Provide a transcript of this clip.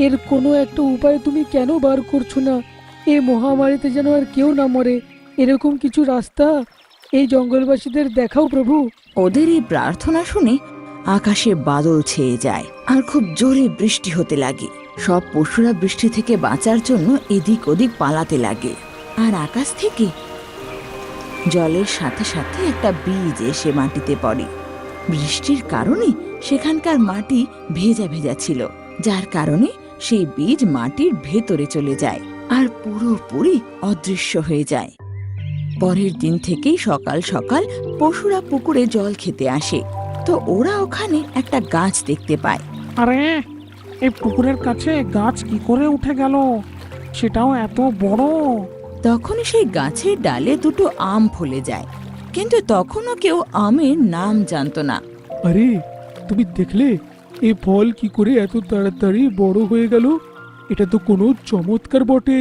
এর কোনো একটা উপায় তুমি কেন বার করছো না? এই মহামারীতে যেন আর কেউ না মরে, এরকম কিছু রাস্তা এই জঙ্গলবাসীদের দেখাও প্রভু। ওদের এই প্রার্থনা শুনে আকাশে বাদল ছেয়ে যায় আর খুব জোরে বৃষ্টি হতে লাগে। সব পশুরা বৃষ্টি থেকে বাঁচার জন্য এদিক ওদিক পালাতে লাগে। আর আকাশ থেকে জলের সাথে সাথে একটা বীজ এসে মাটিতে পড়ে। বৃষ্টির কারণে সেখানকার মাটি ভেজা ভেজা ছিল, যার কারণে সেই বীজ মাটির ভেতরে চলে যায় আর পুরোপুরি অদৃশ্য হয়ে যায়। পরের দিন থেকেই সকাল সকাল পশুরা পুকুরে জল খেতে আসে। তো ওরা ওখানে একটা গাছ দেখতে পায়। আরে, এই পুকুরের কাছে গাছ কি করে উঠে গেল? সেটাও এত বড়। তখনই সেই গাছের ডালে দুটো আম ফলে যায়, কিন্তু তখনও কেউ আমের নাম জানতো না। আরে, তুমি দেখলে এই ফল কি করে এত তাড়াতাড়ি বড় হয়ে গেল? এটা তো কোনো চমৎকার বটে।